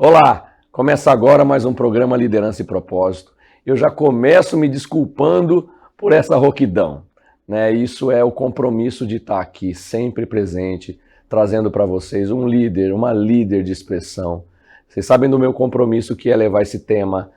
Olá, começa agora mais um programa Liderança e Propósito. Eu já começo me desculpando por essa rouquidão, né? Isso é o compromisso de estar aqui, sempre presente, trazendo para vocês um líder, uma líder de expressão. Vocês sabem do meu compromisso que é levar esse tema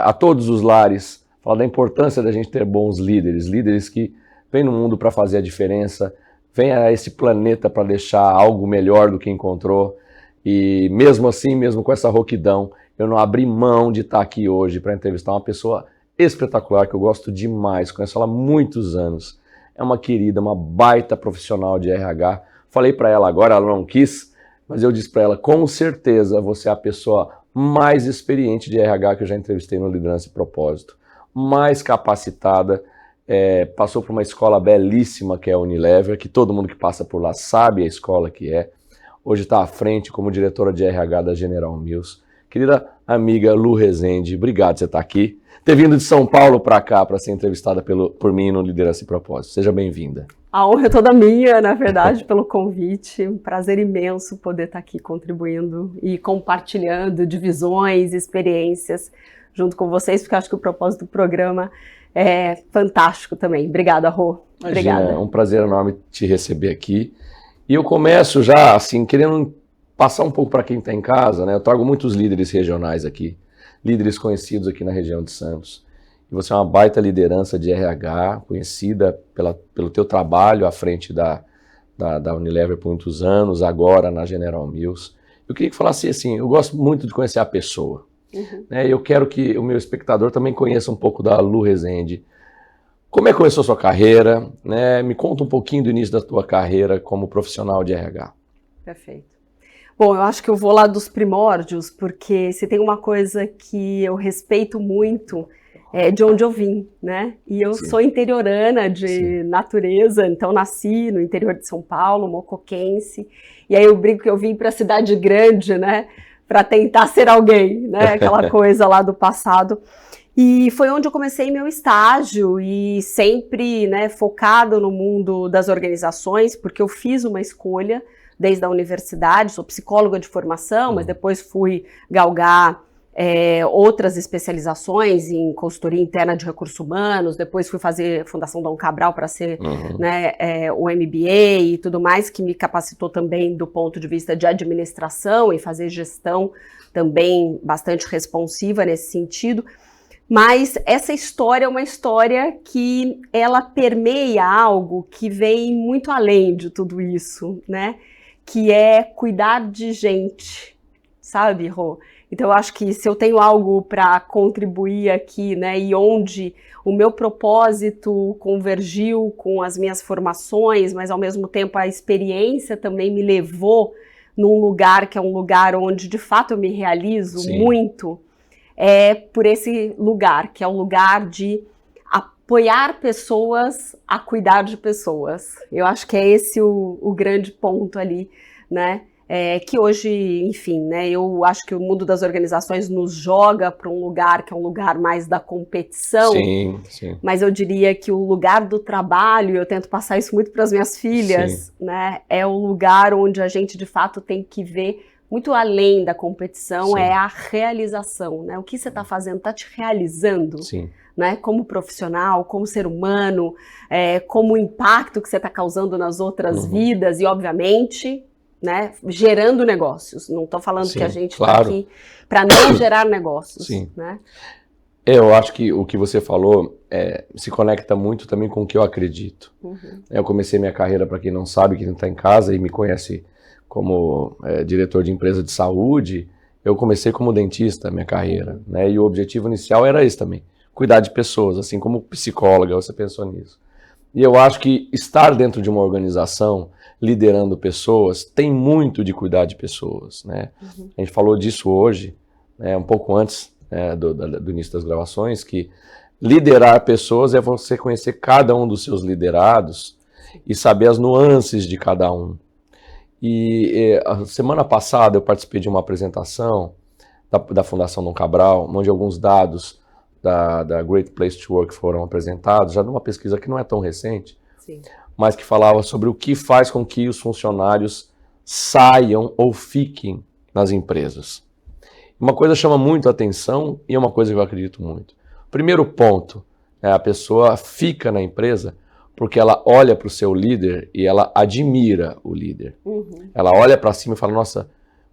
a todos os lares, falar da importância da gente ter bons líderes, líderes que vêm no mundo para fazer a diferença, vêm a esse planeta para deixar algo melhor do que encontrou. E mesmo assim, mesmo com essa rouquidão, eu não abri mão de estar aqui hoje para entrevistar uma pessoa espetacular que eu gosto demais, conheço ela há muitos anos. É uma querida, uma baita profissional de RH. Falei para ela agora, ela não quis, mas eu disse para ela, com certeza você é a pessoa mais experiente de RH que eu já entrevistei no Liderança e Propósito, mais capacitada, passou por uma escola belíssima que é a Unilever, que todo mundo que passa por lá sabe a escola que é. Hoje está à frente como diretora de RH da General Mills. Querida amiga Lu Rezende, obrigado por você estar aqui. Ter vindo de São Paulo para cá para ser entrevistada por mim no Liderança e Propósito. Seja bem-vinda. A honra é toda minha, na verdade, pelo convite. Um prazer imenso poder estar aqui contribuindo e compartilhando divisões, experiências junto com vocês, porque acho que o propósito do programa é fantástico também. Obrigada, Rô. Obrigada. É um prazer enorme te receber aqui. E eu começo já, assim, querendo passar um pouco para quem está em casa, né? Eu trago muitos líderes regionais aqui, líderes conhecidos aqui na região de Santos. E você é uma baita liderança de RH, conhecida pelo teu trabalho à frente da Unilever por muitos anos, agora na General Mills. Eu queria que falasse assim, eu gosto muito de conhecer a pessoa. Né? Eu quero que o meu espectador também conheça um pouco da Lu Rezende. Como é que começou a sua carreira? Né? Me conta um pouquinho do início da tua carreira como profissional de RH. Perfeito. Bom, eu acho que eu vou lá dos primórdios, porque se tem uma coisa que eu respeito muito, é de onde eu vim, né? E eu sou interiorana de natureza, então nasci no interior de São Paulo, mocoquense, e aí eu brinco que eu vim para a cidade grande, né? Para tentar ser alguém, né? Aquela coisa lá do passado. E foi onde eu comecei meu estágio e sempre, né, focado no mundo das organizações, porque eu fiz uma escolha desde a universidade, sou psicóloga de formação, mas depois fui galgar outras especializações em consultoria interna de recursos humanos, depois fui fazer Fundação Dom Cabral para ser o MBA e tudo mais, que me capacitou também do ponto de vista de administração e fazer gestão também bastante responsiva nesse sentido. Mas essa história é uma história que ela permeia algo que vem muito além de tudo isso, né? Que é cuidar de gente, sabe, Rô? Então eu acho que se eu tenho algo para contribuir aqui, né, e onde o meu propósito convergiu com as minhas formações, mas ao mesmo tempo a experiência também me levou num lugar que é um lugar onde de fato eu me realizo muito, é por esse lugar, que é o lugar de apoiar pessoas a cuidar de pessoas. Eu acho que é esse o grande ponto ali, né? Que hoje, enfim, né? Eu acho que o mundo das organizações nos joga para um lugar que é um lugar mais da competição. Sim. Mas eu diria que o lugar do trabalho, eu tento passar isso muito para as minhas filhas, né? É o lugar onde a gente de fato tem que ver muito além da competição, é a realização, né? O que você está fazendo está te realizando, né? Como profissional, como ser humano, como o impacto que você está causando nas outras vidas e, obviamente, né, gerando negócios. Não estou falando que a gente está aqui para não gerar negócios, né? Eu acho que o que você falou se conecta muito também com o que eu acredito. Eu comecei minha carreira, para quem não sabe, quem está em casa e me conhece como diretor de empresa de saúde, eu comecei como dentista minha carreira, né? E o objetivo inicial era esse também, cuidar de pessoas, assim como psicóloga, você pensou nisso. E eu acho que estar dentro de uma organização, liderando pessoas, tem muito de cuidar de pessoas, né? A gente falou disso hoje, né, um pouco antes do início das gravações, que liderar pessoas é você conhecer cada um dos seus liderados e saber as nuances de cada um. E a semana passada eu participei de uma apresentação da Fundação Dom Cabral, onde alguns dados da Great Place to Work foram apresentados, já numa pesquisa que não é tão recente, sim, mas que falava sobre o que faz com que os funcionários saiam ou fiquem nas empresas. Uma coisa chama muito a atenção e é uma coisa que eu acredito muito. Primeiro ponto, a pessoa fica na empresa porque ela olha para o seu líder e ela admira o líder. Uhum. Ela olha para cima e fala, nossa,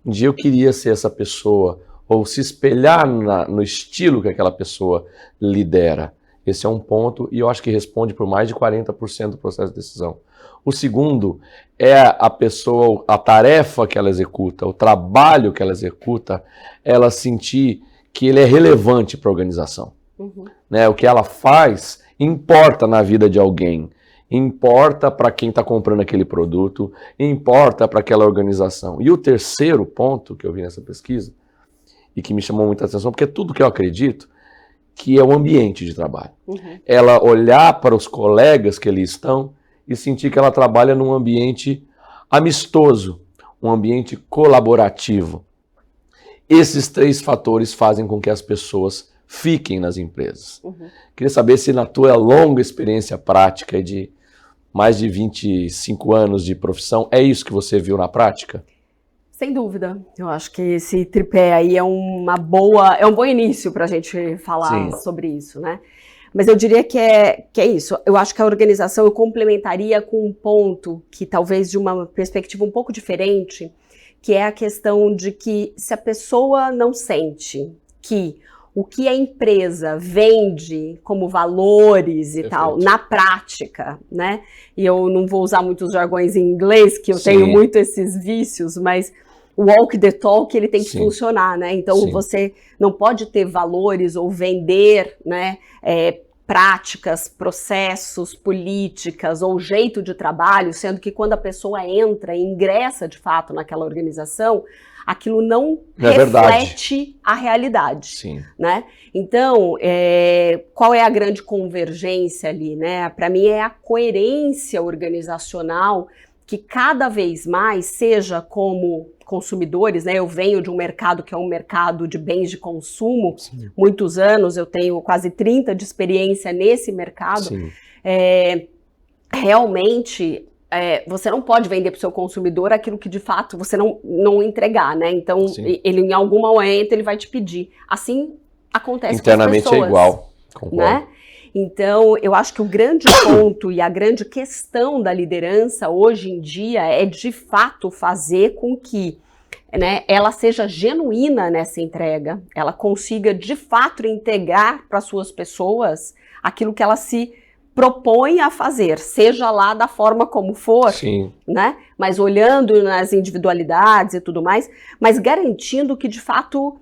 um dia eu queria ser essa pessoa, ou se espelhar no estilo que aquela pessoa lidera. Esse é um ponto e eu acho que responde por mais de 40% do processo de decisão. O segundo é a pessoa, a tarefa que ela executa, o trabalho que ela executa, ela sentir que ele é relevante para a organização. Uhum. Né? O que ela faz importa na vida de alguém, importa para quem está comprando aquele produto, importa para aquela organização. E o terceiro ponto que eu vi nessa pesquisa, e que me chamou muita atenção, porque é tudo que eu acredito, que é o ambiente de trabalho. Uhum. Ela olhar para os colegas que ali estão e sentir que ela trabalha num ambiente amistoso, um ambiente colaborativo. Esses três fatores fazem com que as pessoas fiquem nas empresas. Uhum. Queria saber se na tua longa experiência prática de mais de 25 anos de profissão, é isso que você viu na prática? Sem dúvida. Eu acho que esse tripé aí é um bom início para a gente falar sobre isso, né? Mas eu diria que é isso. Eu acho que a organização eu complementaria com um ponto que talvez de uma perspectiva um pouco diferente, que é a questão de que se a pessoa não sente que o que a empresa vende como valores e tal, na prática, né? E eu não vou usar muitos jargões em inglês, que eu tenho muito esses vícios, mas o walk the talk, ele tem que funcionar, né? Então, você não pode ter valores ou vender, né, práticas, processos, políticas ou jeito de trabalho, sendo que quando a pessoa entra e ingressa de fato naquela organização, aquilo não reflete a realidade, né? Então, qual é a grande convergência ali, né? Para mim é a coerência organizacional que cada vez mais seja como consumidores, né? Eu venho de um mercado que é um mercado de bens de consumo, muitos anos, eu tenho quase 30 de experiência nesse mercado. Realmente, você não pode vender para o seu consumidor aquilo que de fato você não entregar, né? Então, ele em algum momento ele vai te pedir. Assim acontece internamente com as pessoas. É igual, concordo. Né? Então, eu acho que o grande ponto e a grande questão da liderança hoje em dia é de fato fazer com que, né, ela seja genuína nessa entrega, ela consiga de fato entregar para suas pessoas aquilo que ela se propõe a fazer, seja lá da forma como for, né? Mas olhando nas individualidades e tudo mais, mas garantindo que de fato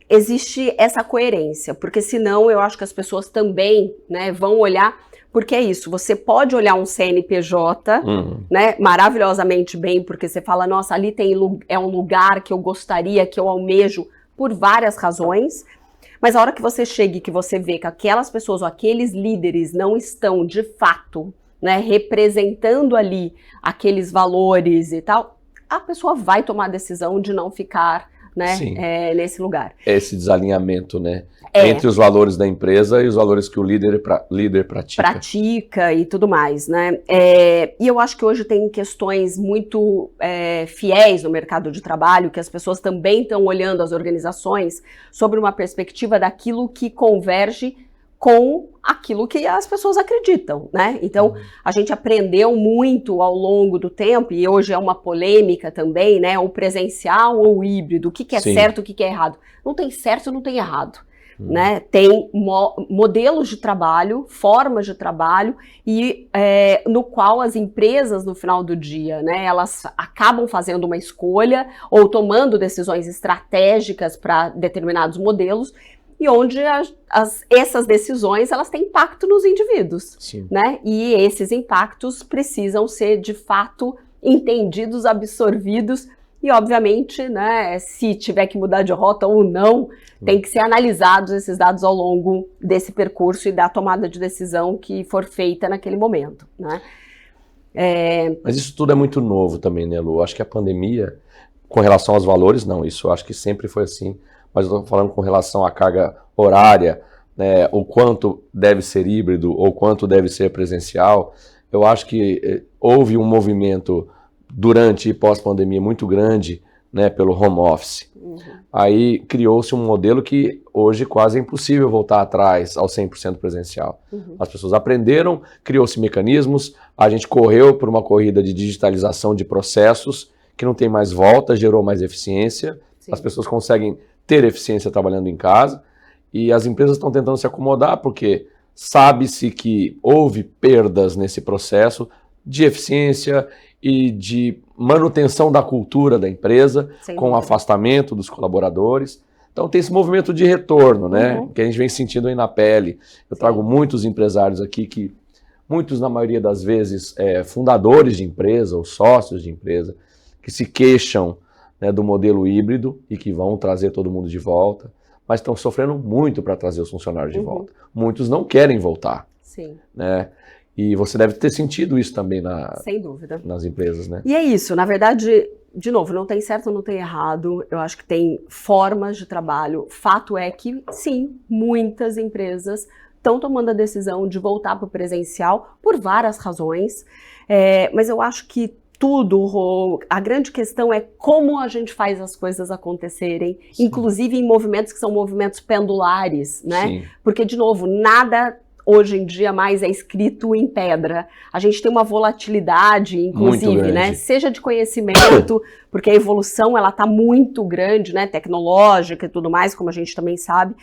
existe essa coerência, porque senão eu acho que as pessoas também, né, vão olhar, porque é isso, você pode olhar um CNPJ, né, maravilhosamente bem, porque você fala, nossa, ali é um lugar que eu gostaria, que eu almejo por várias razões, mas a hora que você chega e que você vê que aquelas pessoas ou aqueles líderes não estão de fato, né, representando ali aqueles valores e tal, a pessoa vai tomar a decisão de não ficar, né, nesse lugar. Esse desalinhamento, né? Entre os valores da empresa e os valores que o líder pratica. Pratica e tudo mais, né? E eu acho que hoje tem questões muito fiéis no mercado de trabalho, que as pessoas também estão olhando as organizações sobre uma perspectiva daquilo que converge com aquilo que as pessoas acreditam, né? Então, a gente aprendeu muito ao longo do tempo, e hoje é uma polêmica também, né? O presencial ou o híbrido, o que é certo, o que é errado. Não tem certo, não tem errado, né? Tem modelos de trabalho, formas de trabalho, e no qual as empresas, no final do dia, né? Elas acabam fazendo uma escolha ou tomando decisões estratégicas para determinados modelos, e onde essas decisões, elas têm impacto nos indivíduos, né? E esses impactos precisam ser, de fato, entendidos, absorvidos, e, obviamente, né, se tiver que mudar de rota ou não, tem que ser analisados esses dados ao longo desse percurso e da tomada de decisão que for feita naquele momento, né? Mas isso tudo é muito novo também, né, Lu? Acho que a pandemia, com relação aos valores, não, isso eu acho que sempre foi assim, mas eu estou falando com relação à carga horária, né, o quanto deve ser híbrido, ou quanto deve ser presencial, eu acho que houve um movimento durante e pós-pandemia muito grande, né, pelo home office. Aí criou-se um modelo que hoje quase é impossível voltar atrás ao 100% presencial. As pessoas aprenderam, criou-se mecanismos, a gente correu por uma corrida de digitalização de processos que não tem mais volta, gerou mais eficiência. Sim. As pessoas conseguem ter eficiência trabalhando em casa e as empresas estão tentando se acomodar porque sabe-se que houve perdas nesse processo de eficiência e de manutenção da cultura da empresa, com o afastamento dos colaboradores. Então tem esse movimento de retorno, né? Que a gente vem sentindo aí na pele. Eu trago muitos empresários aqui que, muitos na maioria das vezes, fundadores de empresa ou sócios de empresa, que se queixam, né, do modelo híbrido e que vão trazer todo mundo de volta, mas estão sofrendo muito para trazer os funcionários de volta. Muitos não querem voltar. Sim. Né? E você deve ter sentido isso também sem dúvida, nas empresas, né? E é isso, na verdade, de novo, não tem certo, não tem errado, eu acho que tem formas de trabalho. Fato é que, sim, muitas empresas estão tomando a decisão de voltar para o presencial por várias razões, mas eu acho que a grande questão é como a gente faz as coisas acontecerem, sim, inclusive em movimentos que são movimentos pendulares, né? Sim. Porque, de novo, nada hoje em dia mais é escrito em pedra. A gente tem uma volatilidade, inclusive, né? Seja de conhecimento, porque a evolução ela está muito grande, né? Tecnológica e tudo mais, como a gente também sabe.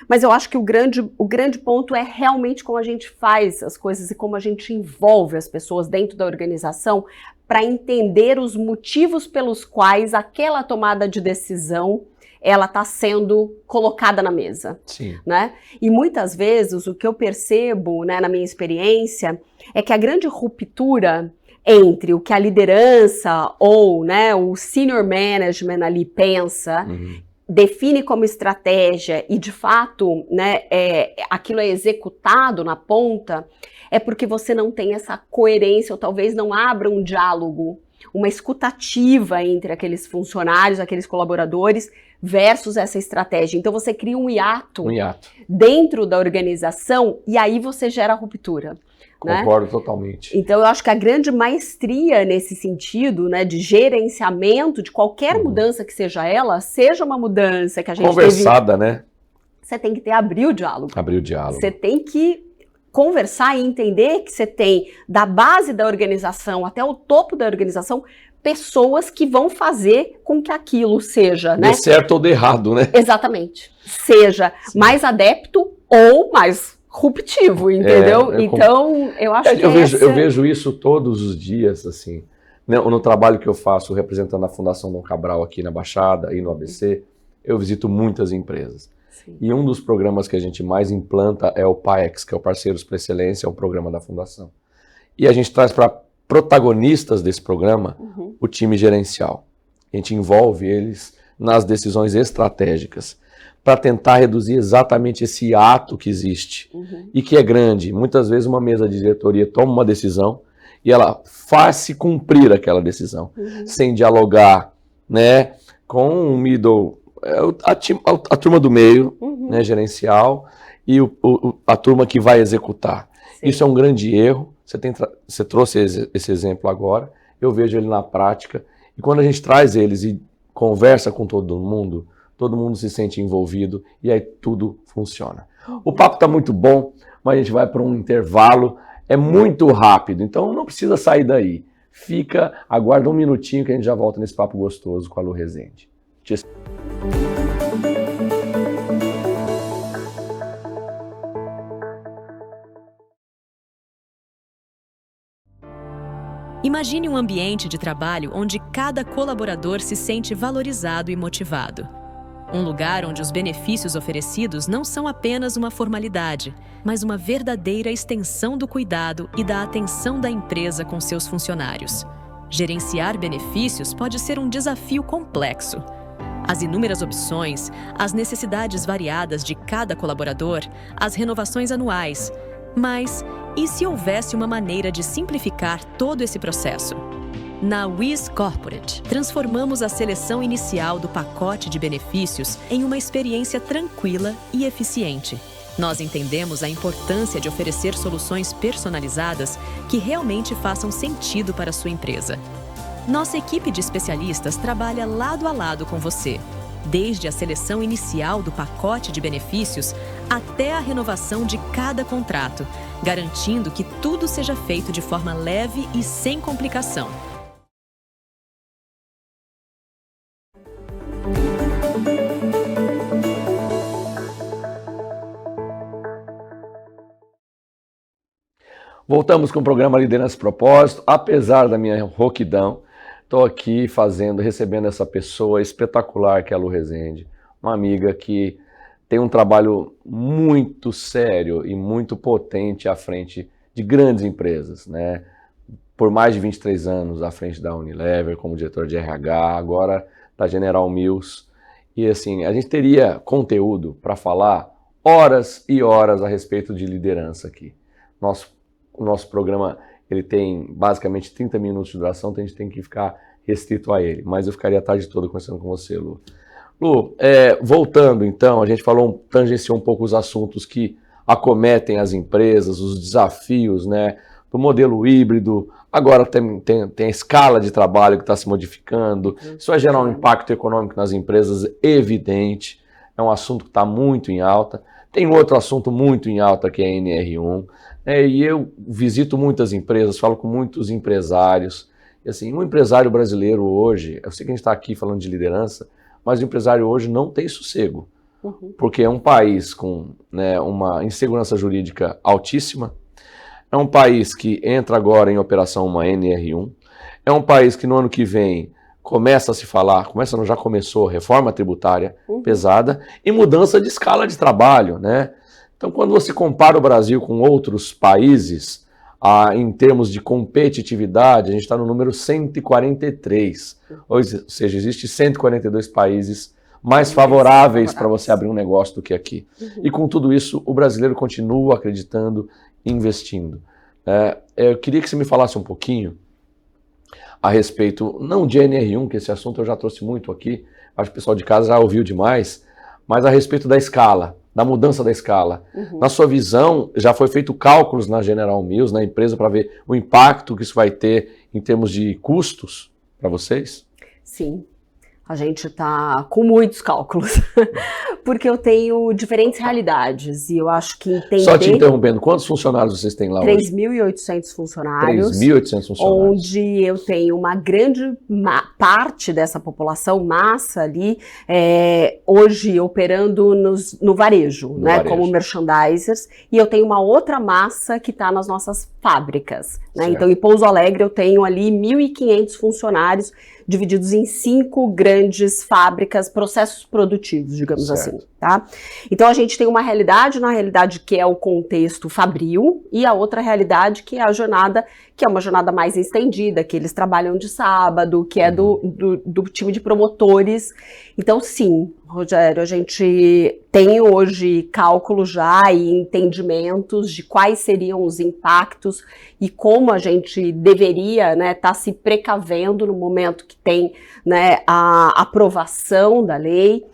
Mas eu acho que o grande ponto é realmente como a gente faz as coisas e como a gente envolve as pessoas dentro da organização para entender os motivos pelos quais aquela tomada de decisão ela está sendo colocada na mesa. Sim. Né? E muitas vezes o que eu percebo, né, na minha experiência é que a grande ruptura entre o que a liderança ou, né, o senior management ali pensa, define como estratégia e de fato, né, aquilo é executado na ponta, é porque você não tem essa coerência ou talvez não abra um diálogo, uma escutativa entre aqueles funcionários, aqueles colaboradores versus essa estratégia. Então você cria um hiato dentro da organização e aí você gera a ruptura. Concordo, né? Totalmente. Então eu acho que a grande maestria nesse sentido, né, de gerenciamento de qualquer mudança que seja ela, seja uma mudança que a gente conversada, né? Você tem que abrir o diálogo. Abrir o diálogo. Você tem que conversar e entender que você tem da base da organização até o topo da organização pessoas que vão fazer com que aquilo seja, né? De certo ou de errado, né? Exatamente. Seja mais adepto ou mais ruptivo, entendeu? Então, eu acho que eu vejo isso todos os dias, assim, no trabalho que eu faço representando a Fundação Dom Cabral aqui na Baixada e no ABC, eu visito muitas empresas. Sim. E um dos programas que a gente mais implanta é o PAEX, que é o Parceiros para Excelência, é um programa da Fundação. E a gente traz para protagonistas desse programa o time gerencial. A gente envolve eles nas decisões estratégicas para tentar reduzir exatamente esse ato que existe e que é grande. Muitas vezes uma mesa de diretoria toma uma decisão e ela faz-se cumprir aquela decisão, sem dialogar, né, com o middle, a turma do meio, né, gerencial, e a turma que vai executar. Sim. Isso é um grande erro. Você trouxe esse exemplo agora, eu vejo ele na prática, e quando a gente traz eles e conversa com todo mundo se sente envolvido e aí tudo funciona. O papo está muito bom, mas a gente vai para um intervalo, é muito rápido, então não precisa sair daí. Aguarda um minutinho que a gente já volta nesse papo gostoso com a Lu Rezende. Imagine um ambiente de trabalho onde cada colaborador se sente valorizado e motivado. Um lugar onde os benefícios oferecidos não são apenas uma formalidade, mas uma verdadeira extensão do cuidado e da atenção da empresa com seus funcionários. Gerenciar benefícios pode ser um desafio complexo. As inúmeras opções, as necessidades variadas de cada colaborador, as renovações anuais. Mas e se houvesse uma maneira de simplificar todo esse processo? Na Wiz Corporate, transformamos a seleção inicial do pacote de benefícios em uma experiência tranquila e eficiente. Nós entendemos a importância de oferecer soluções personalizadas que realmente façam sentido para a sua empresa. Nossa equipe de especialistas trabalha lado a lado com você, desde a seleção inicial do pacote de benefícios até a renovação de cada contrato, garantindo que tudo seja feito de forma leve e sem complicação. Voltamos com o programa Liderança e Propósito. Apesar da minha rouquidão, estou aqui recebendo essa pessoa espetacular que é a Lu Rezende, uma amiga que tem um trabalho muito sério e muito potente à frente de grandes empresas, né? Por mais de 23 anos à frente da Unilever, como diretor de RH, agora da General Mills. E assim, a gente teria conteúdo para falar horas e horas a respeito de liderança aqui. O nosso programa ele tem basicamente 30 minutos de duração, então a gente tem que ficar restrito a ele. Mas eu ficaria a tarde toda conversando com você, Lu. Lu, voltando então, a gente tangenciou um pouco os assuntos que acometem as empresas, os desafios, né, do modelo híbrido. Agora tem a escala de trabalho que está se modificando. Isso vai gerar um impacto econômico nas empresas evidente. É um assunto que está muito em alta. Tem outro assunto muito em alta que é a NR1. E eu visito muitas empresas, falo com muitos empresários. E assim, um empresário brasileiro hoje, eu sei que a gente está aqui falando de liderança, mas o empresário hoje não tem sossego. Porque é um país com, né, uma insegurança jurídica altíssima. É um país que entra agora em operação uma NR1. É um país que no ano que vem começa a se falar, já começou, reforma tributária pesada e mudança de escala de trabalho, né? Então, quando você compara o Brasil com outros países, em termos de competitividade, a gente está no número 143. Ou seja, existe 142 países mais favoráveis para você abrir um negócio do que aqui. E com tudo isso, o brasileiro continua acreditando e investindo. Eu queria que você me falasse um pouquinho a respeito, não de NR1, que esse assunto eu já trouxe muito aqui, acho que o pessoal de casa já ouviu demais, mas a respeito da escala, da mudança da escala. Na sua visão, já foi feito cálculos na General Mills, na empresa, para ver o impacto que isso vai ter em termos de custos para vocês? Sim. A gente está com muitos cálculos, porque eu tenho diferentes realidades e eu acho que entender... Só te interrompendo, quantos funcionários vocês têm lá hoje? 3.800 funcionários. 3.800 funcionários. Onde eu tenho uma grande parte dessa população, massa ali, hoje operando no varejo, né, como merchandisers, e eu tenho uma outra massa que está nas nossas fábricas, né? Então, em Pouso Alegre eu tenho ali 1.500 funcionários divididos em 5 grandes fábricas, processos produtivos, digamos assim, tá? Então a gente tem uma realidade, na realidade que é o contexto fabril, e a outra realidade que é a jornada, que é uma jornada mais estendida, que eles trabalham de sábado, que é do time de promotores. Então sim, Rogério, a gente tem hoje cálculos já e entendimentos de quais seriam os impactos e como a gente deveria, né, tá se precavendo no momento que tem, né, a aprovação da lei.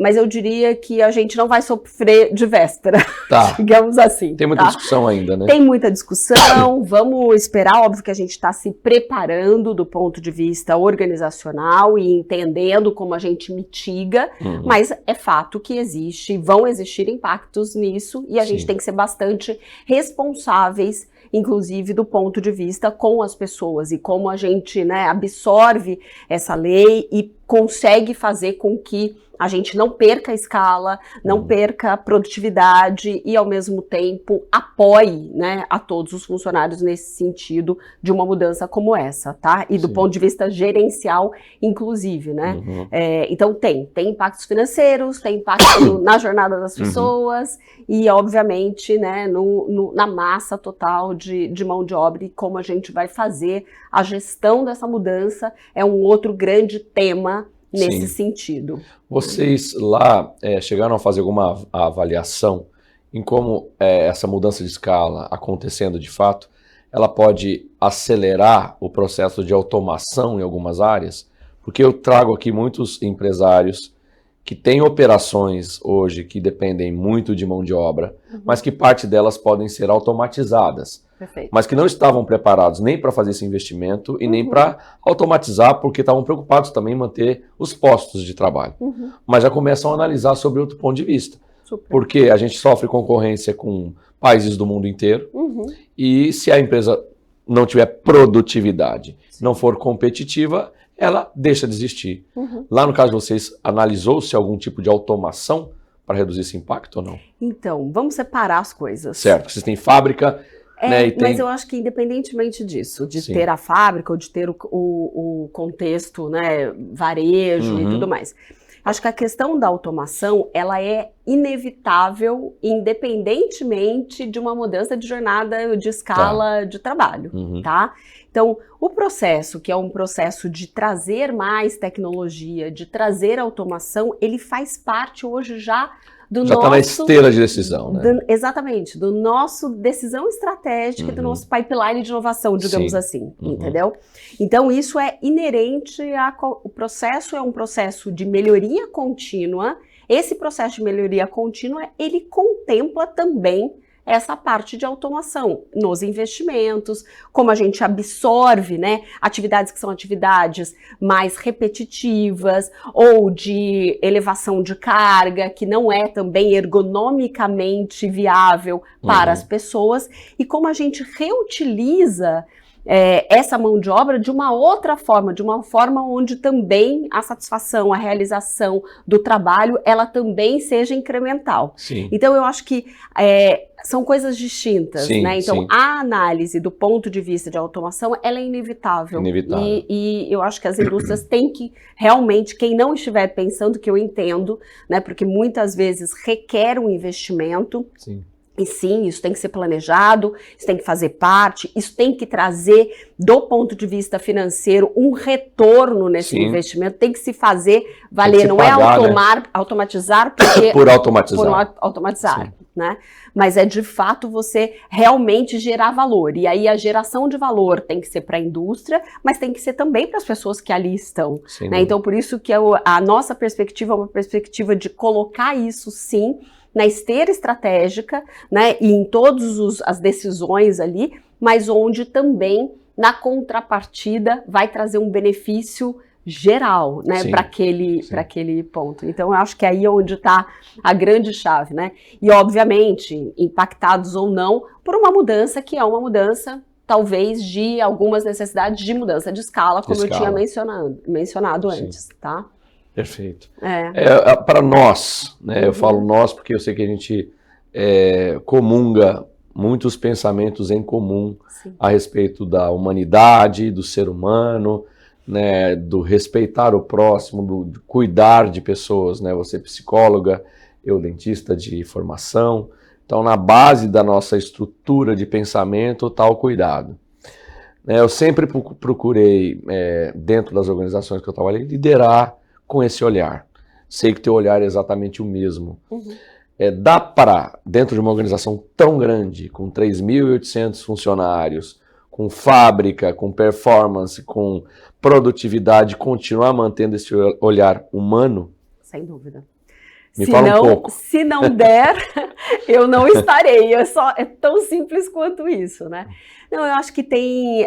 Mas eu diria que a gente não vai sofrer de véspera, digamos assim. Tem muita discussão ainda, né? Tem muita discussão, vamos esperar, óbvio que a gente está se preparando do ponto de vista organizacional e entendendo como a gente mitiga, mas é fato que vão existir impactos nisso e a gente tem que ser bastante responsáveis, inclusive do ponto de vista com as pessoas e como a gente, né, absorve essa lei e consegue fazer com que a gente não perca a escala, não perca a produtividade e, ao mesmo tempo, apoie, né, a todos os funcionários nesse sentido de uma mudança como essa, tá? E do ponto de vista gerencial, inclusive, né? Então, tem impactos financeiros, tem impacto na jornada das pessoas e, obviamente, né, na massa total de mão de obra e como a gente vai fazer a gestão dessa mudança é um outro grande tema nesse sentido. Vocês lá chegaram a fazer alguma avaliação em como essa mudança de escala acontecendo de fato, ela pode acelerar o processo de automação em algumas áreas, porque eu trago aqui muitos empresários que têm operações hoje que dependem muito de mão de obra, mas que parte delas podem ser automatizadas. Perfeito. Mas que não estavam preparados nem para fazer esse investimento e nem para automatizar, porque estavam preocupados também em manter os postos de trabalho. Mas já começam a analisar sobre outro ponto de vista. Super. Porque a gente sofre concorrência com países do mundo inteiro e se a empresa não tiver produtividade, não for competitiva, ela deixa de existir. Lá no caso de vocês, analisou-se algum tipo de automação para reduzir esse impacto ou não? Então, vamos separar as coisas. Certo, vocês têm fábrica, né, e tem... Mas eu acho que independentemente disso, de Sim. ter a fábrica ou de ter o contexto, né, varejo e tudo mais, acho que a questão da automação, ela é inevitável, independentemente de uma mudança de jornada de escala de trabalho, tá? Então, o processo, que é um processo de trazer mais tecnologia, de trazer automação, ele faz parte hoje já do nosso... Já está na esteira de decisão, né? Exatamente, do nosso decisão estratégica, do nosso pipeline de inovação, digamos assim, entendeu? Então, isso é inerente o processo, é um processo de melhoria contínua. Esse processo de melhoria contínua, ele contempla também essa parte de automação nos investimentos, como a gente absorve, né, atividades que são atividades mais repetitivas ou de elevação de carga, que não é também ergonomicamente viável para as pessoas, e como a gente reutiliza essa mão de obra de uma outra forma, de uma forma onde também a satisfação, a realização do trabalho, ela também seja incremental. Sim. Então, eu acho que são coisas distintas, Sim, né? Então, sim. a análise do ponto de vista de automação, ela é inevitável. E eu acho que as indústrias têm que, realmente, quem não estiver pensando, que eu entendo, né? Porque muitas vezes requer um investimento. Sim. E sim, isso tem que ser planejado, isso tem que fazer parte, isso tem que trazer, do ponto de vista financeiro, um retorno nesse investimento, tem que se fazer valer, se não pagar, é automatizar porque, por automatizar. Por automatizar, né? Mas é de fato você realmente gerar valor. E aí a geração de valor tem que ser para a indústria, mas tem que ser também para as pessoas que ali estão. Né? Então, por isso que a nossa perspectiva é uma perspectiva de colocar isso, sim, na esteira estratégica, né, e em todas as decisões ali, mas onde também, na contrapartida, vai trazer um benefício geral, né, para aquele ponto. Então, eu acho que aí é onde está a grande chave, né? E, obviamente, impactados ou não, por uma mudança que é uma mudança, talvez, de algumas necessidades de mudança de escala, como eu tinha mencionado antes, tá? Perfeito. Para nós, né, eu falo nós porque eu sei que a gente comunga muitos pensamentos em comum a respeito da humanidade, do ser humano, né, do respeitar o próximo, do cuidar de pessoas, né, você psicóloga, eu dentista de formação, então na base da nossa estrutura de pensamento está o cuidado. Eu sempre procurei, dentro das organizações que eu trabalhei, liderar com esse olhar. Sei que teu olhar é exatamente o mesmo. Dá para, dentro de uma organização tão grande, com 3.800 funcionários, com fábrica, com performance, com produtividade, continuar mantendo esse olhar humano? Sem dúvida. Fala um pouco. Se não der, eu não estarei. É tão simples quanto isso, né? Não, eu acho que tem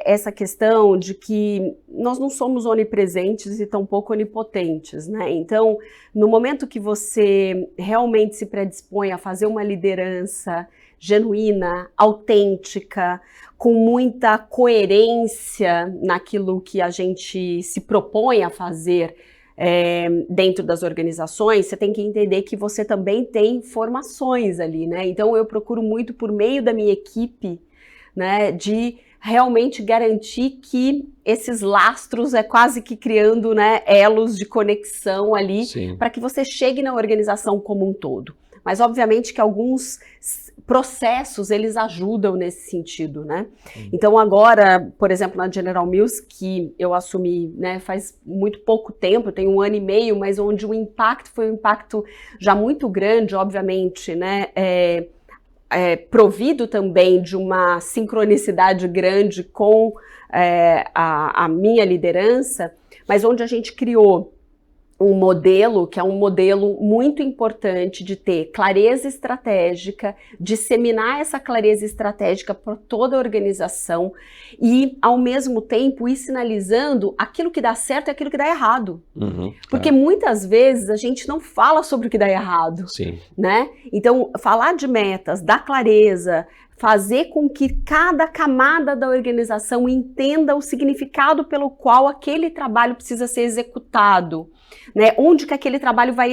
essa questão de que nós não somos onipresentes e tampouco onipotentes, né? Então, no momento que você realmente se predispõe a fazer uma liderança genuína, autêntica, com muita coerência naquilo que a gente se propõe a fazer, dentro das organizações, você tem que entender que você também tem formações ali, né? Então eu procuro muito, por meio da minha equipe, né, de realmente garantir que esses lastros quase que criando, né, elos de conexão ali, para que você chegue na organização como um todo. Mas obviamente que alguns processos, eles ajudam nesse sentido, né? Então agora, por exemplo, na General Mills, que eu assumi, né, faz muito pouco tempo, tem 1 ano e meio, mas onde o impacto foi um impacto já muito grande, obviamente, né? Provido também de uma sincronicidade grande com a minha liderança, mas onde a gente criou um modelo que é um modelo muito importante de ter clareza estratégica, disseminar essa clareza estratégica para toda a organização e, ao mesmo tempo, ir sinalizando aquilo que dá certo e aquilo que dá errado. Porque muitas vezes a gente não fala sobre o que dá errado, né? Então, falar de metas, dar clareza, fazer com que cada camada da organização entenda o significado pelo qual aquele trabalho precisa ser executado, né? Onde que aquele trabalho vai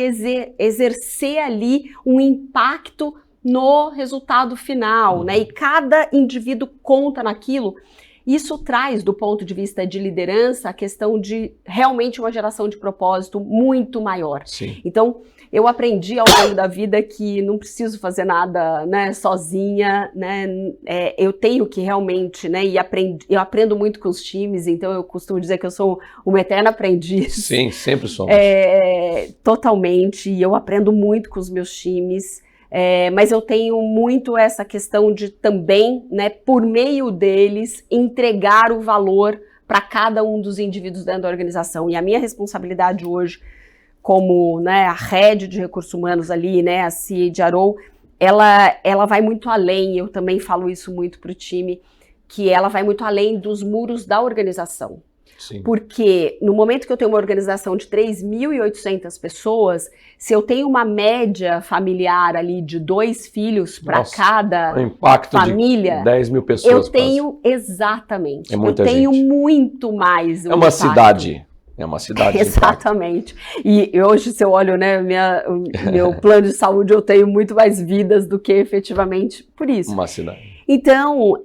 exercer ali um impacto no resultado final, né? E cada indivíduo conta naquilo. Isso traz, do ponto de vista de liderança, a questão de realmente uma geração de propósito muito maior. Então, eu aprendi ao longo da vida que não preciso fazer nada, né, sozinha, né, eu tenho que realmente, né, eu aprendo muito com os times, então eu costumo dizer que eu sou uma eterna aprendiz. Sim, sempre somos. Totalmente, e eu aprendo muito com os meus times, mas eu tenho muito essa questão de também, né, por meio deles, entregar o valor para cada um dos indivíduos dentro da organização. E a minha responsabilidade hoje, como, né, a head de recursos humanos ali, né, a CHRO, ela vai muito além, eu também falo isso muito para o time, que ela vai muito além dos muros da organização. Porque no momento que eu tenho uma organização de 3.800 pessoas, se eu tenho uma média familiar ali de 2 filhos para cada família, de 10 mil pessoas. Eu tenho, exatamente, eu tenho muito mais. É uma cidade. É uma cidade. Exatamente. E hoje, se eu olho, né, meu plano de saúde, eu tenho muito mais vidas do que efetivamente por isso. Uma cidade. Então,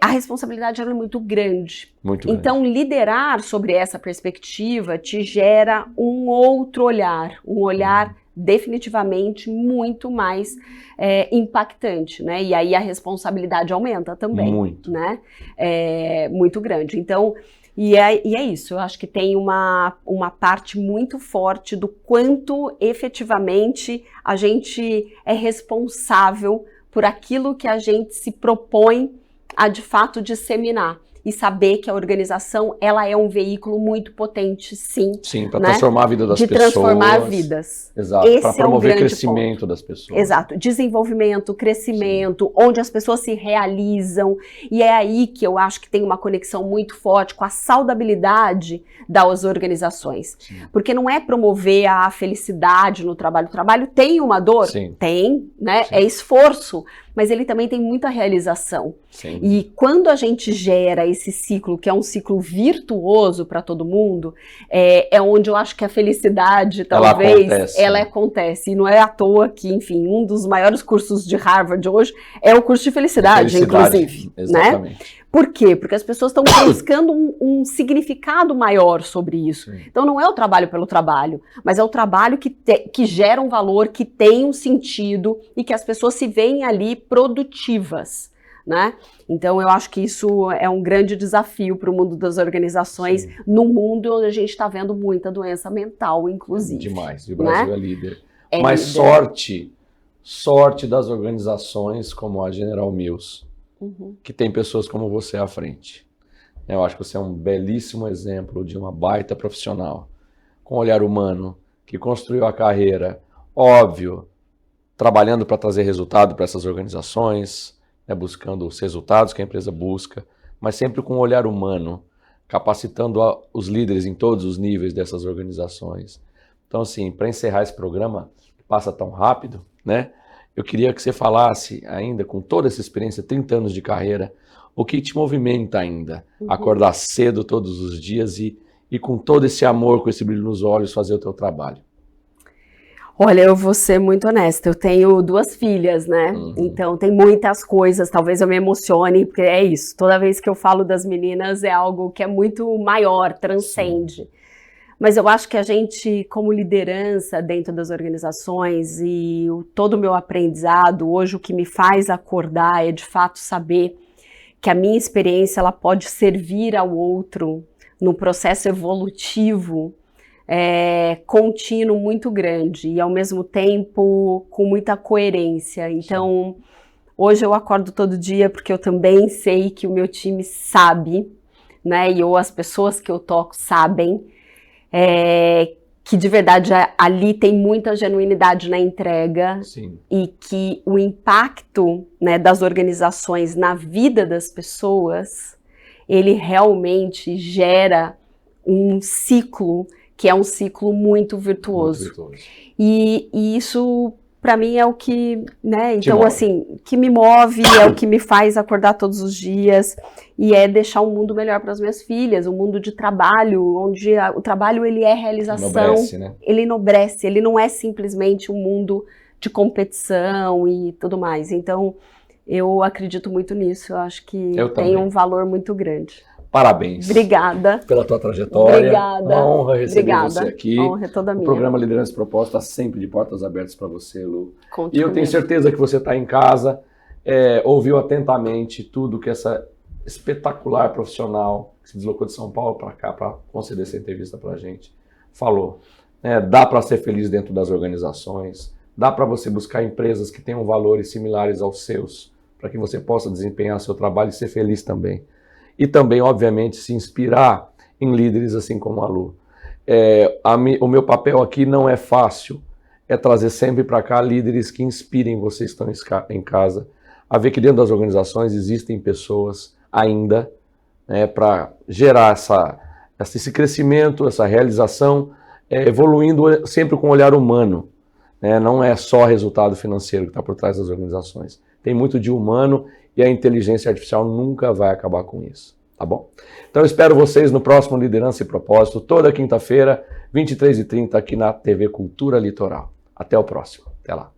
a responsabilidade é muito grande. Então, liderar sobre essa perspectiva te gera um outro olhar, um olhar definitivamente muito mais impactante, né? E aí a responsabilidade aumenta também. Muito. Né? Muito grande. Então, e é isso, eu acho que tem uma parte muito forte do quanto efetivamente a gente é responsável por aquilo que a gente se propõe a de fato disseminar. E saber que a organização, ela é um veículo muito potente, sim. Sim, para transformar a vida das pessoas. De transformar vidas. Exato, para promover o crescimento das pessoas. Exato, desenvolvimento, crescimento, onde as pessoas se realizam. E é aí que eu acho que tem uma conexão muito forte com a saudabilidade das organizações. Porque não é promover a felicidade no trabalho. O trabalho tem uma dor? Tem, né? É esforço. Mas ele também tem muita realização. E quando a gente gera esse ciclo, que é um ciclo virtuoso para todo mundo, é onde eu acho que a felicidade, talvez, ela acontece. E não é à toa que, enfim, um dos maiores cursos de Harvard hoje é o curso de felicidade, inclusive. Exatamente. Né? Por quê? Porque as pessoas estão buscando um significado maior sobre isso. Então não é o trabalho pelo trabalho, mas é o trabalho que gera um valor, que tem um sentido e que as pessoas se veem ali produtivas, né? Então eu acho que isso é um grande desafio para o mundo das organizações, num mundo onde a gente está vendo muita doença mental, inclusive. Demais, e o Brasil é líder. Mas sorte das organizações como a General Mills, que tem pessoas como você à frente. Eu acho que você é um belíssimo exemplo de uma baita profissional, com olhar humano, que construiu a carreira, óbvio, trabalhando para trazer resultado para essas organizações, né, buscando os resultados que a empresa busca, mas sempre com um olhar humano, capacitando os líderes em todos os níveis dessas organizações. Então, assim, para encerrar esse programa, que passa tão rápido, né? Eu queria que você falasse ainda, com toda essa experiência, 30 anos de carreira, o que te movimenta ainda? Acordar cedo todos os dias e com todo esse amor, com esse brilho nos olhos, fazer o teu trabalho. Olha, eu vou ser muito honesta, eu tenho 2 filhas, né? Então tem muitas coisas, talvez eu me emocione, porque é isso, toda vez que eu falo das meninas é algo que é muito maior, transcende. Mas eu acho que a gente, como liderança dentro das organizações e todo o meu aprendizado, hoje o que me faz acordar é de fato saber que a minha experiência ela pode servir ao outro num processo evolutivo contínuo muito grande e ao mesmo tempo com muita coerência. Então, hoje eu acordo todo dia porque eu também sei que o meu time sabe, né, ou as pessoas que eu toco sabem, que de verdade ali tem muita genuinidade na entrega. Sim. E que o impacto, né, das organizações na vida das pessoas, ele realmente gera um ciclo que é um ciclo muito virtuoso. Muito virtuoso. E isso para mim é o que, né, então move. Assim, que me move, é o que me faz acordar todos os dias e é deixar um mundo melhor para as minhas filhas, um mundo de trabalho, onde o trabalho ele é realização, Enobrece, né? Ele enobrece, ele não é simplesmente um mundo de competição e tudo mais. Então, eu acredito muito nisso, eu acho que tem um valor muito grande. Parabéns. Obrigada. Pela tua trajetória. Obrigada. Uma honra receber Obrigada. você aqui. A honra é toda minha. O programa Liderança e Propósito está sempre de portas abertas para você, Lu. Conte e eu tenho certeza que você está em casa, ouviu atentamente tudo que essa espetacular profissional que se deslocou de São Paulo para cá para conceder essa entrevista para a gente falou. Dá para ser feliz dentro das organizações, dá para você buscar empresas que tenham valores similares aos seus, para que você possa desempenhar seu trabalho e ser feliz também. E também, obviamente, se inspirar em líderes assim como a Lu. O meu papel aqui não é fácil, é trazer sempre para cá líderes que inspirem vocês que estão em casa, a ver que dentro das organizações existem pessoas ainda para gerar esse crescimento, essa realização, evoluindo sempre com um olhar humano. Não é só resultado financeiro que está por trás das organizações. Tem muito de humano e a inteligência artificial nunca vai acabar com isso, tá bom? Então eu espero vocês no próximo Liderança e Propósito, toda quinta-feira, 23h30, aqui na TV Cultura Litoral. Até o próximo. Até lá.